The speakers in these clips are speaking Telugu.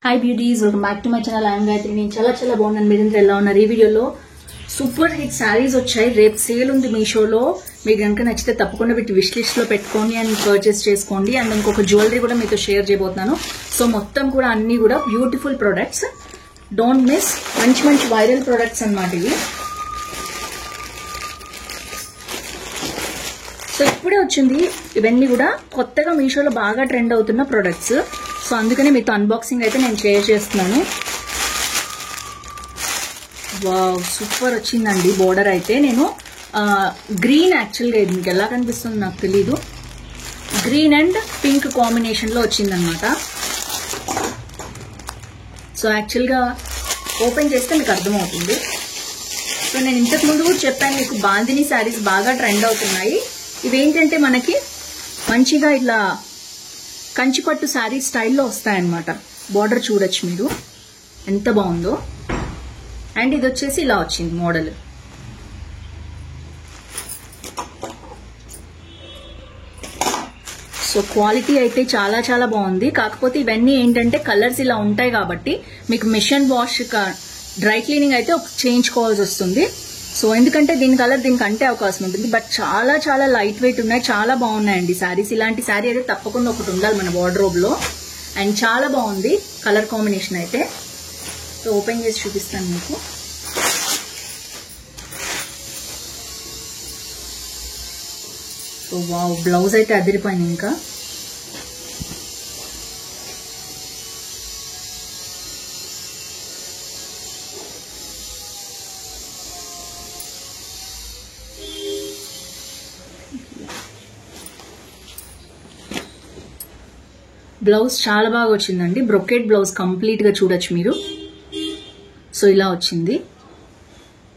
Hi beauties, welcome back to my channel. I am Gayatri. నేను చాలా బాగున్నాను. మీరందరూ ఎలా ఉన్నారు? ఈ వీడియోలో సూపర్ హిట్ సారీస్ వచ్చాయి. రేపు సేల్ ఉంది మీషోలో. మీకు గనుక నచ్చితే తప్పకుండా వీటి విష్ లిస్ట్ లో పెట్టుకోండి అండ్ పర్చేస్ చేసుకోండి. అండ్ ఇంకొక జ్యువెలరీ కూడా మీతో షేర్ చేయబోతున్నాను. సో మొత్తం కూడా అన్ని కూడా బ్యూటిఫుల్ ప్రొడక్ట్స్. Don't miss. మంచి వైరల్ ప్రొడక్ట్స్ అన్నమాట ఇవి. సో ఇప్పుడే వచ్చింది. ఇవన్నీ కూడా కొత్తగా మీషోలో బాగా ట్రెండ్ అవుతున్న ప్రొడక్ట్స్. సో అందుకనే మీతో అన్బాక్సింగ్ అయితే నేను షేర్ చేస్తున్నాను. వావ్, సూపర్ వచ్చిందండి బోర్డర్ అయితే. నేను గ్రీన్, యాక్చువల్గా ఇది మీకు ఎలా కనిపిస్తుంది నాకు తెలీదు, గ్రీన్ అండ్ పింక్ కాంబినేషన్ లో వచ్చిందనమాట. సో యాక్చువల్గా ఓపెన్ చేస్తే మీకు అర్థమవుతుంది. సో నేను ఇంతకు ముందు కూడా చెప్పాను మీకు, బాందిని శారీస్ బాగా ట్రెండ్ అవుతున్నాయి. ఇవేంటంటే మనకి మంచిగా ఇట్లా కంచిపట్టు శారీ స్టైల్లో వస్తాయన్నమాట. బార్డర్ చూడొచ్చు మీరు ఎంత బాగుందో. అండ్ ఇది వచ్చేసి ఇలా వచ్చింది మోడల్. సో క్వాలిటీ అయితే చాలా బాగుంది. కాకపోతే ఇవన్నీ ఏంటంటే కలర్స్ ఇలా ఉంటాయి కాబట్టి మీకు మిషన్ వాష్, డ్రై క్లీనింగ్ అయితే చేయించుకోవాల్సి వస్తుంది. సో ఎందుకంటే దీని కలర్ దీనికి అంటే అవకాశం ఉంటుంది. బట్ చాలా లైట్ వెయిట్ ఉన్నాయి, చాలా బాగున్నాయండి శారీస్. ఇలాంటి శారీ అయితే తప్పకుండా ఒకటి ఉండాలి మన వార్డ్రోబ్ లో. అండ్ చాలా బాగుంది కలర్ కాంబినేషన్ అయితే. సో ఓపెన్ చేసి చూపిస్తాను మీకు. సో వావ్, బ్లౌజ్ అయితే అదిరిపోయింది. ఇంకా బ్లౌజ్ చాలా బాగా వచ్చిందండి. బ్రొకెట్ బ్లౌజ్ కంప్లీట్ గా చూడొచ్చు మీరు. సో ఇలా వచ్చింది.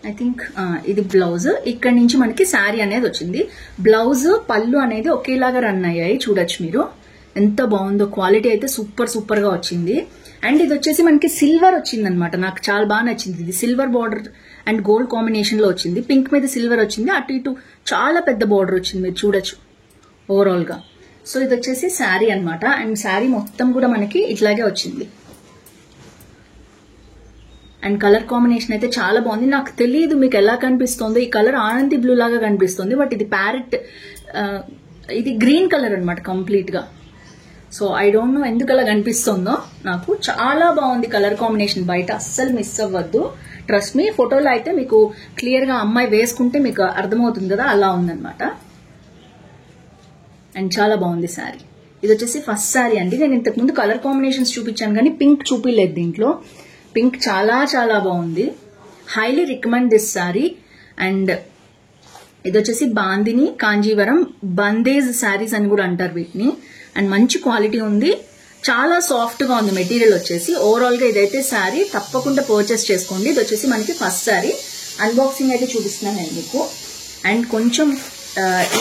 ఐ థింక్ ఇది బ్లౌజ్. ఇక్కడ నుంచి మనకి శారీ అనేది వచ్చింది. బ్లౌజ్ పళ్ళు అనేది ఒకేలాగా రన్ అయ్యాయి, చూడొచ్చు మీరు. ఎంత బాగుందో, క్వాలిటీ అయితే సూపర్ గా వచ్చింది. అండ్ ఇది వచ్చేసి మనకి సిల్వర్ వచ్చింది అనమాట. నాకు చాలా బాగా నచ్చింది. ఇది silver border and gold combination లో వచ్చింది. పింక్ మీద సిల్వర్ వచ్చింది. అటు ఇటు చాలా పెద్ద బార్డర్ వచ్చింది, మీరు చూడొచ్చు ఓవరాల్ గా. సో ఇది వచ్చేసి శారీ అనమాట. అండ్ శారీ మొత్తం కూడా మనకి ఇట్లాగే వచ్చింది. అండ్ కలర్ కాంబినేషన్ అయితే చాలా బాగుంది. నాకు తెలియదు మీకు ఎలా కనిపిస్తుందో. ఈ కలర్ ఆనంది బ్లూ లాగా కనిపిస్తుంది, బట్ ఇది ప్యారెట్, ఇది గ్రీన్ కలర్ అనమాట కంప్లీట్ గా. సో ఐ డోంట్ నో ఎందుకు అలా కనిపిస్తుందో. నాకు చాలా బాగుంది కలర్ కాంబినేషన్. బయట అస్సలు మిస్ అవ్వద్దు, ట్రస్ట్ మీ. ఫోటోలో అయితే మీకు క్లియర్ గా అమ్మాయి వేసుకుంటే మీకు అర్థమవుతుంది కదా, అలా ఉందన్నమాట. అండ్ చాలా బాగుంది శారీ. ఇది వచ్చేసి ఫస్ట్ శారీ అండి. నేను ఇంతకు ముందు కలర్ కాంబినేషన్స్ చూపించాను కానీ పింక్ చూపించలేదు దీంట్లో. పింక్ చాలా బాగుంది. Highly recommend this sari. And ఇది వచ్చేసి బాందిని, కాంజీవరం, బందేజ్ శారీస్ అని కూడా అంటారు వీటిని. అండ్ మంచి క్వాలిటీ ఉంది, చాలా సాఫ్ట్ గా ఉంది మెటీరియల్ వచ్చేసి. ఓవరాల్ గా ఇదైతే శారీ తప్పకుండా పర్చేస్ చేసుకోండి. ఇది వచ్చేసి మనకి ఫస్ట్ శారీ. అన్బాక్సింగ్ అయితే చూపిస్తున్నాను నేను మీకు. అండ్ కొంచెం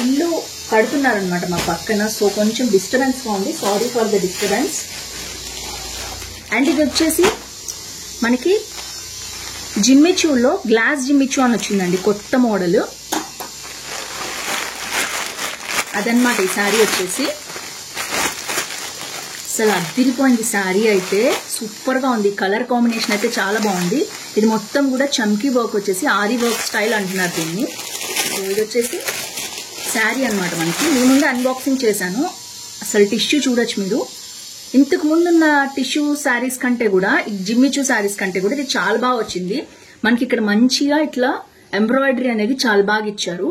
ఇల్లు కడుతున్నారనమాట మా పక్కన, సో కొంచెం డిస్టర్బెన్స్ గా ఉంది. Sorry for the disturbance. And ఇది వచ్చేసి మనకి జిమ్మిచూలో గ్లాస్ జిమ్మిచూ అని వచ్చిందండి, కొత్త మోడల్. అదనమాట ఈ శారీ వచ్చేసి. అసలు అదిరిపోయింది శారీ అయితే, సూపర్ గా ఉంది. కలర్ కాంబినేషన్ అయితే చాలా బాగుంది. ఇది మొత్తం కూడా చమ్కీ వర్క్ వచ్చేసి ఆరి వర్క్ స్టైల్ అంటున్నారు దీన్ని. ఇది వచ్చేసి శారీ అనమాట మనకి. నేను ముందు అన్బాక్సింగ్ చేశాను. అసలు టిష్యూ చూడొచ్చు మీరు. ఇంతకు ముందున్న టిష్యూ శారీస్ కంటే కూడా, జిమ్మిచూ శారీస్ కంటే కూడా ఇది చాలా బాగా వచ్చింది. మనకి ఇక్కడ మంచిగా ఇట్లా ఎంబ్రాయిడరీ అనేది చాలా బాగా ఇచ్చారు.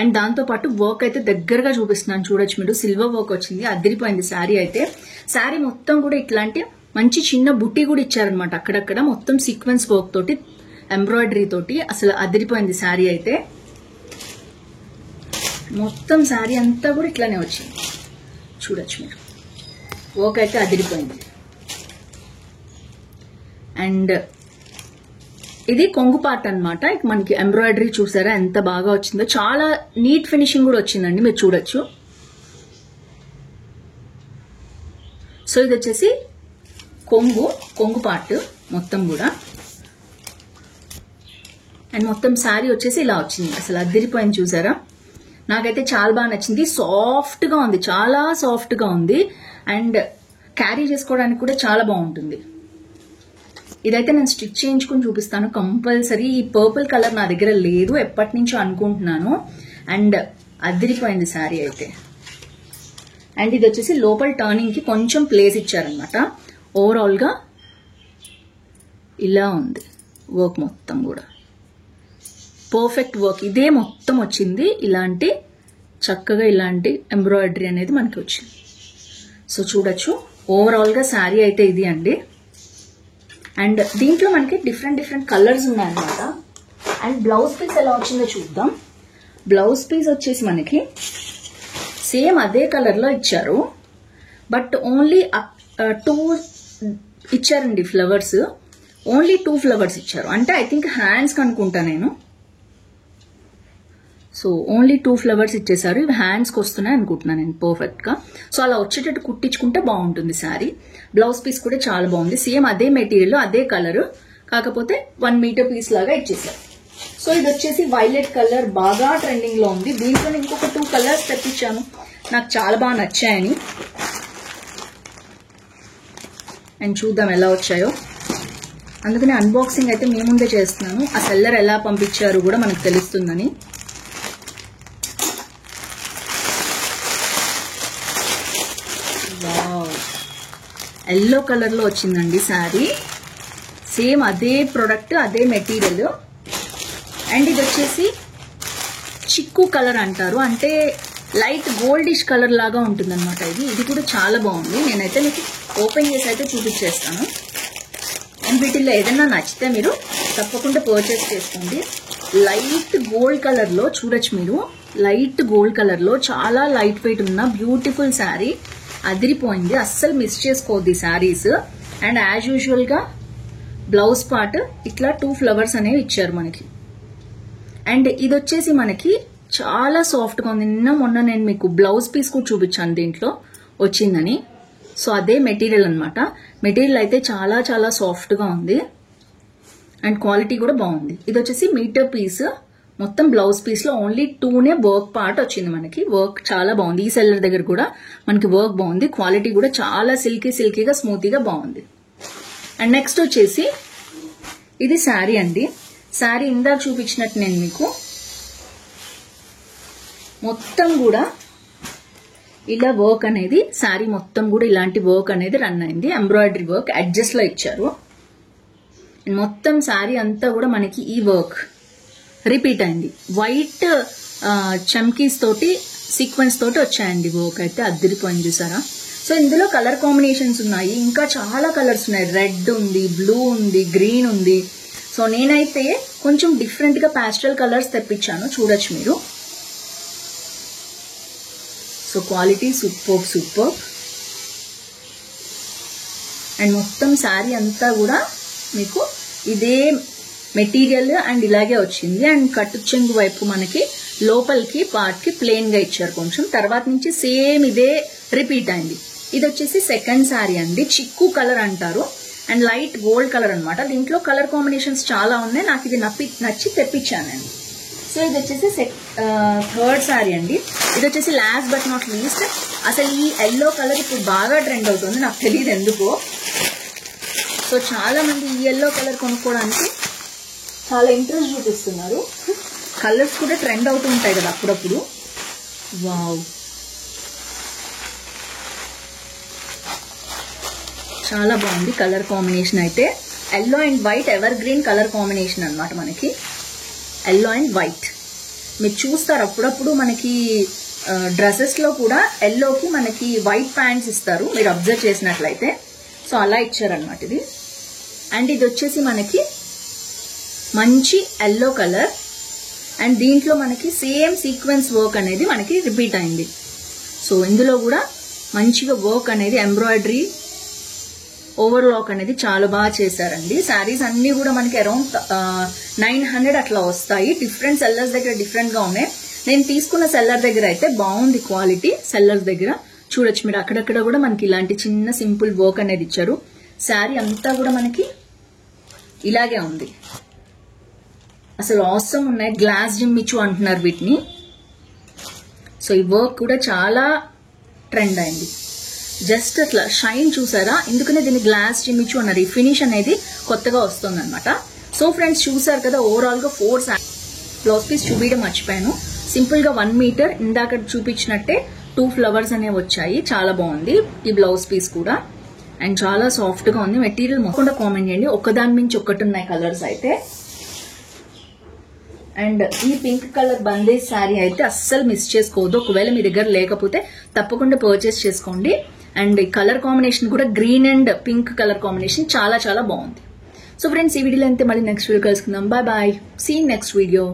అండ్ దాంతో పాటు వర్క్ అయితే దగ్గరగా చూపిస్తున్నాను, చూడొచ్చు మీరు. సిల్వర్ వర్క్ వచ్చింది, అదిరిపోయింది శారీ అయితే. శారీ మొత్తం కూడా ఇట్లాంటి మంచి చిన్న బుట్టి కూడా ఇచ్చారనమాట అక్కడక్కడ, మొత్తం సీక్వెన్స్ వర్క్ తోటి, ఎంబ్రాయిడరీ తోటి. అసలు అదిరిపోయింది శారీ అయితే. మొత్తం శారీ అంతా కూడా ఇట్లానే వచ్చింది, చూడొచ్చు మీరు. వర్క్ అయితే అదిరిపోయింది. అండ్ ఇది కొంగు పార్ట్ అనమాట. మనకి ఎంబ్రాయిడరీ చూసారా ఎంత బాగా వచ్చిందో. చాలా నీట్ ఫినిషింగ్ కూడా వచ్చిందండి, మీరు చూడొచ్చు. సో ఇది వచ్చేసి కొంగు పార్ట్ మొత్తం కూడా. అండ్ మొత్తం శారీ వచ్చేసి ఇలా వచ్చింది. అసలు అదిరిపోయింది చూసారా. నాకైతే చాలా బాగా నచ్చింది. సాఫ్ట్ గా ఉంది, చాలా సాఫ్ట్ గా ఉంది. అండ్ క్యారీ చేసుకోవడానికి కూడా చాలా బాగుంటుంది. ఇదైతే నేను స్టిచ్ చేయించుకుని చూపిస్తాను కంపల్సరీ. ఈ పర్పుల్ కలర్ నా దగ్గర లేదు, ఎప్పటి నుంచో అనుకుంటున్నాను. అండ్ అదిరిపోయింది శారీ అయితే. అండ్ ఇది వచ్చేసి లోపల టర్నింగ్ కి కొంచెం ప్లేస్ ఇచ్చారనమాట. ఓవరాల్ గా ఇలా ఉంది వర్క్ మొత్తం కూడా పర్ఫెక్ట్ వర్క్. ఇదే మొత్తం వచ్చింది, ఇలాంటి చక్కగా ఇలాంటి ఎంబ్రాయిడరీ అనేది మనకి వచ్చింది. సో చూడొచ్చు ఓవరాల్ గా శారీ అయితే ఇది అండి. అండ్ దీంట్లో మనకి డిఫరెంట్ కలర్స్ ఉన్నాయన్నమాట. అండ్ బ్లౌజ్ పీస్ ఎలా వచ్చిందో చూద్దాం. బ్లౌజ్ పీస్ వచ్చేసి మనకి సేమ్ అదే కలర్ లో ఇచ్చారు, బట్ ఓన్లీ 2 ఇచ్చారండి ఫ్లవర్స్. ఓన్లీ 2 ఫ్లవర్స్ ఇచ్చారు, అంటే ఐ థింక్ హ్యాండ్స్ కనుకుంటా నేను. సో ఓన్లీ 2 ఫ్లవర్స్ ఇచ్చేసారు. ఇవి హ్యాండ్స్కి వస్తున్నాయి అనుకుంటున్నాను నేను పర్ఫెక్ట్ గా. సో అలా వచ్చేటట్టు కుట్టించుకుంటే బాగుంటుంది శారీ. బ్లౌజ్ పీస్ కూడా చాలా బాగుంది, సేమ్ అదే మెటీరియల్ అదే కలర్, కాకపోతే 1 మీటర్ పీస్ లాగా ఇచ్చేసారు. సో ఇది వచ్చేసి వైలెట్ కలర్ బాగా ట్రెండింగ్ లో ఉంది. దీంట్లో ఇంకొక 2 కలర్స్ తెప్పించాను, నాకు చాలా బాగా నచ్చాయని. అండ్ చూద్దాం ఎలా వచ్చాయో. అందుకని అన్బాక్సింగ్ అయితే మీ ముందే చేస్తున్నాను, ఆ సెల్లర్ ఎలా పంపించారు కూడా మనకు తెలుస్తుందని. ఎల్లో కలర్ లో వచ్చిందండి శారీ, సేమ్ అదే ప్రొడక్ట్ అదే మెటీరియల్. అండ్ ఇది వచ్చేసి చిక్కు కలర్ అంటారు, అంటే లైట్ గోల్డిష్ కలర్ లాగా ఉంటుంది అనమాట. ఇది కూడా చాలా బాగుంది. నేనైతే మీకు ఓపెన్ చేసి అయితే చూపించేస్తాను. అండ్ వీటిల్లో ఏదైనా నచ్చితే మీరు తప్పకుండా పర్చేస్ చేసుకోండి. లైట్ గోల్డ్ కలర్ లో చూడొచ్చు మీరు, లైట్ గోల్డ్ కలర్ లో చాలా లైట్ వెయిట్ ఉన్న బ్యూటిఫుల్ శారీ. అదిరిపోయింది, అస్సలు మిస్ చేసుకోవద్దు ఈ శారీస్. అండ్ యాజ్ యూజువల్ గా బ్లౌజ్ పార్ట్ ఇట్లా 2 ఫ్లవర్స్ అనేవి ఇచ్చారు మనకి. అండ్ ఇది వచ్చేసి మనకి చాలా సాఫ్ట్ గా ఉంది. మొన్న నేను మీకు బ్లౌజ్ పీస్ కూడా చూపించాను దీంట్లో వచ్చిందని. సో అదే మెటీరియల్ అనమాట. మెటీరియల్ అయితే చాలా చాలా సాఫ్ట్ గా ఉంది అండ్ క్వాలిటీ కూడా బాగుంది. ఇది వచ్చేసి మీటర్ పీస్, మొత్తం బ్లౌజ్ పీస్ లో ఓన్లీ 2నే వర్క్ పార్ట్ వచ్చింది మనకి. వర్క్ చాలా బాగుంది, ఈ సెల్లర్ దగ్గర కూడా మనకి వర్క్ బాగుంది, క్వాలిటీ కూడా చాలా సిల్కీగా స్మూతీగా బాగుంది. అండ్ నెక్స్ట్ వచ్చేసి ఇది శారీ అండి. శారీ ఇందాక చూపించినట్టు నేను మీకు మొత్తం కూడా ఇలా వర్క్ అనేది, శారీ మొత్తం కూడా ఇలాంటి వర్క్ అనేది రన్ అయింది. ఎంబ్రాయిడరీ వర్క్ అడ్జస్ట్ లో ఇచ్చారు. మొత్తం శారీ అంతా కూడా మనకి ఈ వర్క్ రిపీట్ అయింది. వైట్ చమ్కీస్ తోటి సీక్వెన్స్ తోటి వచ్చాయండి వర్క్ అయితే. అద్దరిపోయింది చూసారా. సో ఇందులో కలర్ కాంబినేషన్స్ ఉన్నాయి, ఇంకా చాలా కలర్స్ ఉన్నాయి. రెడ్ ఉంది, బ్లూ ఉంది, గ్రీన్ ఉంది. సో నేనైతే కొంచెం డిఫరెంట్ గా పాస్టల్ కలర్స్ తెప్పించాను, చూడొచ్చు మీరు. So quality super. అండ్ మొత్తం శారీ అంతా కూడా మీకు ఇదే మెటీరియల్ అండ్ ఇలాగే వచ్చింది. అండ్ కట్టు చెంగు వైపు మనకి లోపలికి పార్ట్ కి ప్లెయిన్ గా ఇచ్చారు కొంచెం. తర్వాత నుంచి సేమ్ ఇదే రిపీట్ అయింది. ఇది వచ్చేసి సెకండ్ శారీ అండి, చిక్కు కలర్ అంటారు అండ్ లైట్ గోల్డ్ కలర్ అనమాట. దీంట్లో కలర్ కాంబినేషన్స్ చాలా ఉన్నాయి, నాకు ఇది నచ్చి తెప్పించానండి. సో ఇది వచ్చేసి థర్డ్ శారీ అండి. ఇది వచ్చేసి లాస్ట్ బట్ నాట్ లీస్ట్, అసలు ఈ ఎల్లో కలర్ ఇప్పుడు బాగా ట్రెండ్ అవుతుంది, నాకు తెలియదు ఎందుకో. సో చాలా మంది ఈ ఎల్లో కలర్ కొనుక్కోవడానికి చాలా ఇంట్రెస్ట్ చూపిస్తున్నారు. కలర్స్ కూడా ట్రెండ్ అవుతూ ఉంటాయి కదా అప్పుడప్పుడు. వావ్, చాలా బాగుంది కలర్ కాంబినేషన్ అయితే. Yellow and white ever green colour combination అనమాట మనకి. ఎల్లో అండ్ వైట్ మీరు చూస్తారు అప్పుడప్పుడు మనకి డ్రెస్సెస్ లో కూడా ఎల్లోకి మనకి వైట్ ప్యాంట్స్ ఇస్తారు, మీరు అబ్జర్వ్ చేసినట్లయితే. సో అలా ఇచ్చారనమాట ఇది. అండ్ ఇది వచ్చేసి మనకి మంచి ఎల్లో కలర్ అండ్ దీంట్లో మనకి సేమ్ సీక్వెన్స్ వర్క్ అనేది మనకి రిపీట్ అయింది. సో ఇందులో కూడా మంచిగా వర్క్ అనేది ఎంబ్రాయిడరీ ఓవర్లాక్ అనేది చాలా బాగా చేశారండి. శారీస్ అన్ని కూడా మనకి అరౌండ్ 900 అట్లా వస్తాయి. డిఫరెంట్ సెల్లర్స్ దగ్గర డిఫరెంట్ గా ఉన్నాయి. నేను తీసుకున్న సెల్లర్ దగ్గర అయితే బాగుంది క్వాలిటీ. సెల్లర్స్ దగ్గర చూడొచ్చు మీరు, అక్కడక్కడ కూడా మనకి ఇలాంటి చిన్న సింపుల్ వర్క్ అనేది ఇచ్చారు. శారీ అంతా కూడా మనకి ఇలాగే ఉంది, అసలు ఆసమ్ ఉన్నాయి. గ్లాస్ జిమ్మిచ్చు అంటున్నారు వీటిని. సో ఈ వర్క్ కూడా చాలా ట్రెండ్ అయింది. జస్ట్ అట్లా షైన్ చూసారా, ఎందుకనే దీన్ని గ్లాస్ జిమ్మిచు అన్నారు. ఈ ఫినిష్ అనేది కొత్తగా వస్తుంది అనమాట. సో ఫ్రెండ్స్ చూసారు కదా, ఓవరాల్ గా 4 బ్లౌజ్ పీస్ చూపించడం మర్చిపోయాను. సింపుల్ గా 1 మీటర్ ఇందాక చూపించినట్టే 2 ఫ్లవర్స్ అనేవి వచ్చాయి. చాలా బాగుంది ఈ బ్లౌజ్ పీస్ కూడా, అండ్ చాలా సాఫ్ట్ గా ఉంది. మెటీరియల్ మొత్తం కామెంట్ చేయండి, ఒకదాని మించి ఒకటి ఉన్నాయి కలర్స్ అయితే. అండ్ ఈ పింక్ కలర్ బందేజ్ శారీ అయితే అస్సలు మిస్ చేసుకోవద్దు. ఒకవేళ మీ దగ్గర లేకపోతే తప్పకుండా పర్చేస్ చేసుకోండి. అండ్ ఈ కలర్ కాంబినేషన్ కూడా green and pink colour combination చాలా చాలా బాగుంది. సో ఫ్రెండ్స్ ఈ వీడియోలో అంతే, మళ్ళీ నెక్స్ట్ వీడియో కలుసుకుందాం. Bye bye, see next video.